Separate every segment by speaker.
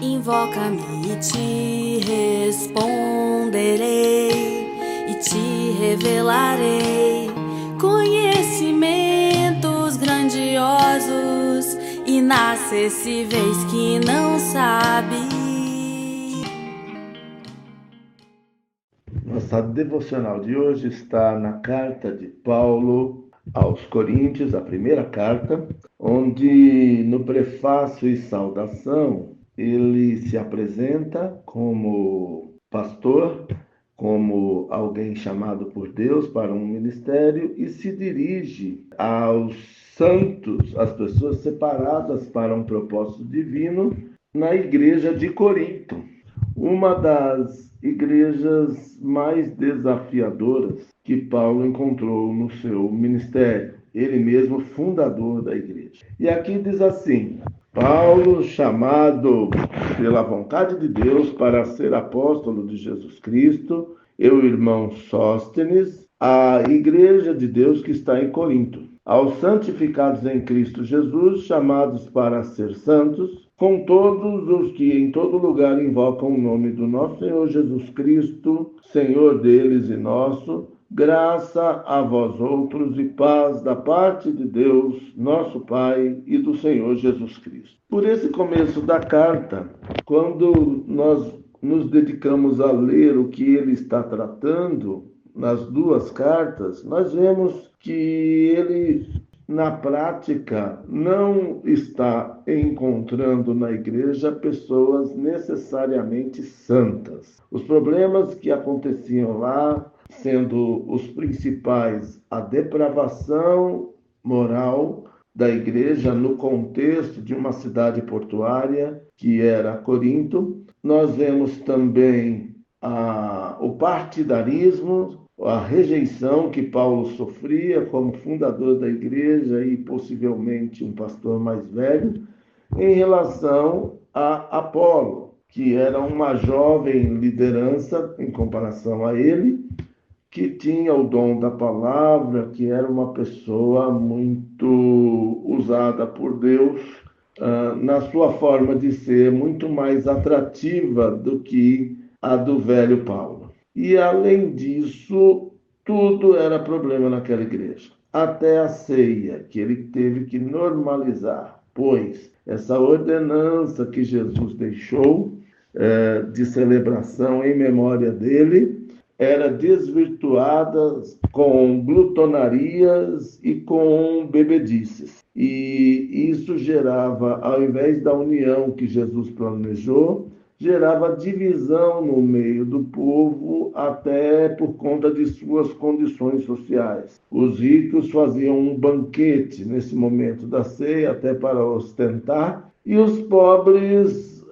Speaker 1: Invoca-me e te responderei, e te revelarei conhecimentos grandiosos, inacessíveis que não sabe.
Speaker 2: Nossa devocional de hoje está na carta de Paulo aos Coríntios, a primeira carta, onde no prefácio e saudação ele se apresenta como pastor, como alguém chamado por Deus para um ministério e se dirige aos santos, às pessoas separadas para um propósito divino na igreja de Corinto, uma das igrejas mais desafiadoras que Paulo encontrou no seu ministério, ele mesmo fundador da igreja. E aqui diz assim: Paulo, chamado pela vontade de Deus para ser apóstolo de Jesus Cristo, e o irmão Sóstenes, a igreja de Deus que está em Corinto, aos santificados em Cristo Jesus, chamados para ser santos, com todos os que em todo lugar invocam o nome do nosso Senhor Jesus Cristo, Senhor deles e nosso, graça a vós outros e paz da parte de Deus, nosso Pai, e do Senhor Jesus Cristo. Por esse começo da carta, quando nós nos dedicamos a ler o que ele está tratando nas duas cartas, nós vemos que ele, na prática, não está encontrando na igreja pessoas necessariamente santas. Os problemas que aconteciam lá, sendo os principais a depravação moral da igreja no contexto de uma cidade portuária, que era Corinto. Nós vemos também o partidarismo, a rejeição que Paulo sofria como fundador da igreja e possivelmente um pastor mais velho, em relação a Apolo, que era uma jovem liderança em comparação a ele, que tinha o dom da palavra, que era uma pessoa muito usada por Deus, na sua forma de ser, muito mais atrativa do que a do velho Paulo. E, além disso, tudo era problema naquela igreja. Até a ceia, que ele teve que normalizar, pois essa ordenança que Jesus deixou de celebração em memória dele era desvirtuada com glutonarias e com bebedices. E isso gerava, ao invés da união que Jesus planejou, gerava divisão no meio do povo, até por conta de suas condições sociais. Os ricos faziam um banquete nesse momento da ceia, até para ostentar, e os pobres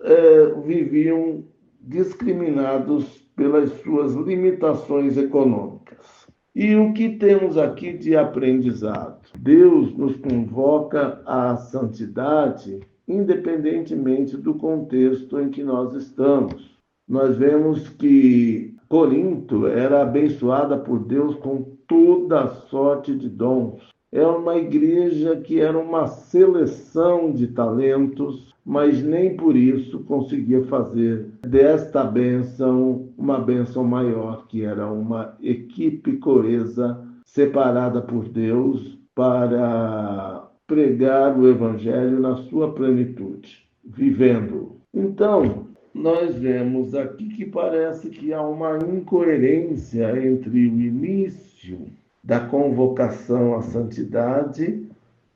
Speaker 2: viviam discriminados pelas suas limitações econômicas. E o que temos aqui de aprendizado? Deus nos convoca à santidade independentemente do contexto em que nós estamos. Nós vemos que Corinto era abençoada por Deus com toda sorte de dons. É uma igreja que era uma seleção de talentos, mas nem por isso conseguia fazer desta bênção uma bênção maior, que era uma equipe coesa separada por Deus para pregar o evangelho na sua plenitude, vivendo-o. Então, nós vemos aqui que parece que há uma incoerência entre o início da convocação à santidade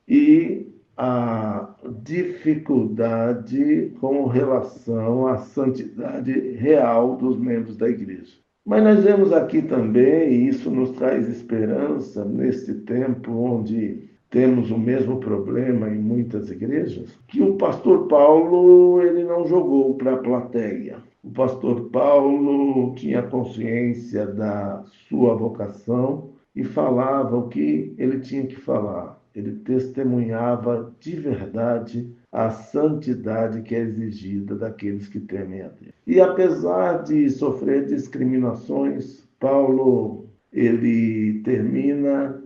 Speaker 2: e a dificuldade com relação à santidade real dos membros da igreja. Mas nós vemos aqui também, e isso nos traz esperança neste tempo onde temos o mesmo problema em muitas igrejas, que o pastor Paulo ele não jogou para a plateia. O pastor Paulo tinha consciência da sua vocação e falava o que ele tinha que falar. Ele testemunhava de verdade a santidade que é exigida daqueles que temem a Deus. E apesar de sofrer discriminações, Paulo ele termina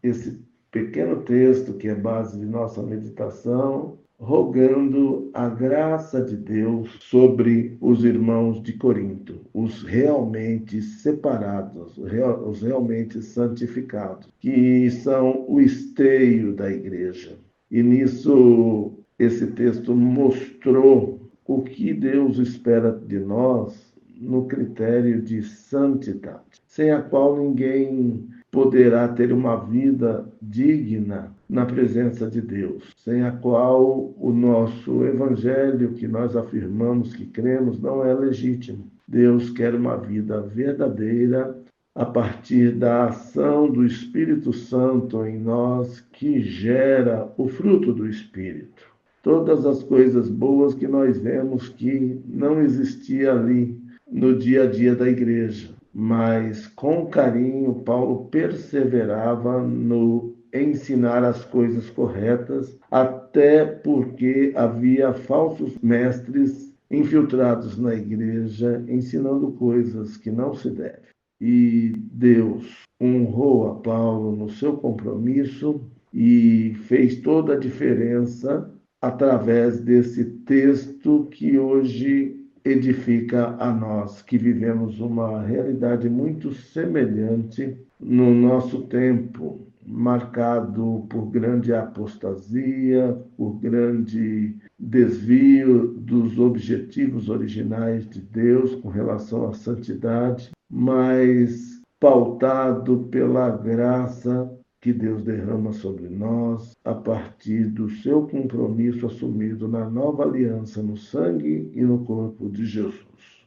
Speaker 2: esse pequeno texto que é base de nossa meditação, rogando a graça de Deus sobre os irmãos de Corinto, os realmente separados, os realmente santificados, que são o esteio da igreja. E nisso, esse texto mostrou o que Deus espera de nós no critério de santidade, sem a qual ninguém poderá ter uma vida digna na presença de Deus, sem a qual o nosso evangelho que nós afirmamos que cremos não é legítimo. Deus quer uma vida verdadeira a partir da ação do Espírito Santo em nós, que gera o fruto do Espírito. Todas as coisas boas que nós vemos que não existia ali no dia a dia da igreja, mas com carinho Paulo perseverava no ensinar as coisas corretas, até porque havia falsos mestres infiltrados na igreja, ensinando coisas que não se deve. E Deus honrou a Paulo no seu compromisso e fez toda a diferença através desse texto que hoje edifica a nós, que vivemos uma realidade muito semelhante no nosso tempo, marcado por grande apostasia, por grande desvio dos objetivos originais de Deus com relação à santidade, mas pautado pela graça que Deus derrama sobre nós a partir do seu compromisso assumido na nova aliança, no sangue e no corpo de Jesus.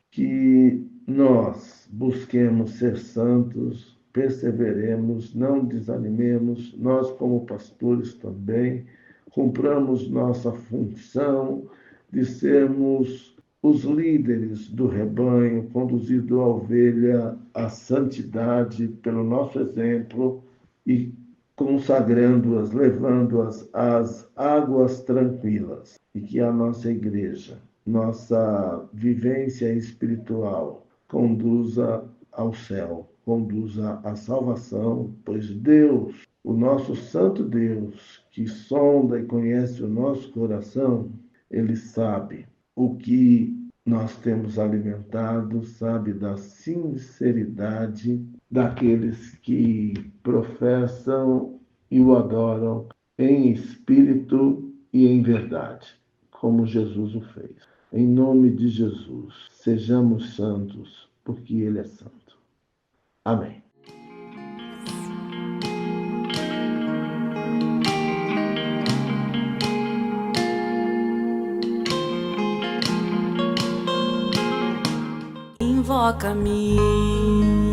Speaker 2: Que nós busquemos ser santos, perseveremos, não desanimemos, nós como pastores também, cumpramos nossa função de sermos os líderes do rebanho, conduzindo a ovelha à santidade pelo nosso exemplo e consagrando-as, levando-as às águas tranquilas. E que a nossa igreja, nossa vivência espiritual, conduza ao céu, conduza à salvação, pois Deus, o nosso santo Deus, que sonda e conhece o nosso coração, Ele sabe o que nós temos alimentado, sabe da sinceridade daqueles que professam e o adoram em espírito e em verdade, como Jesus o fez. Em nome de Jesus, sejamos santos, porque Ele é santo. Amém.
Speaker 1: Invoca-me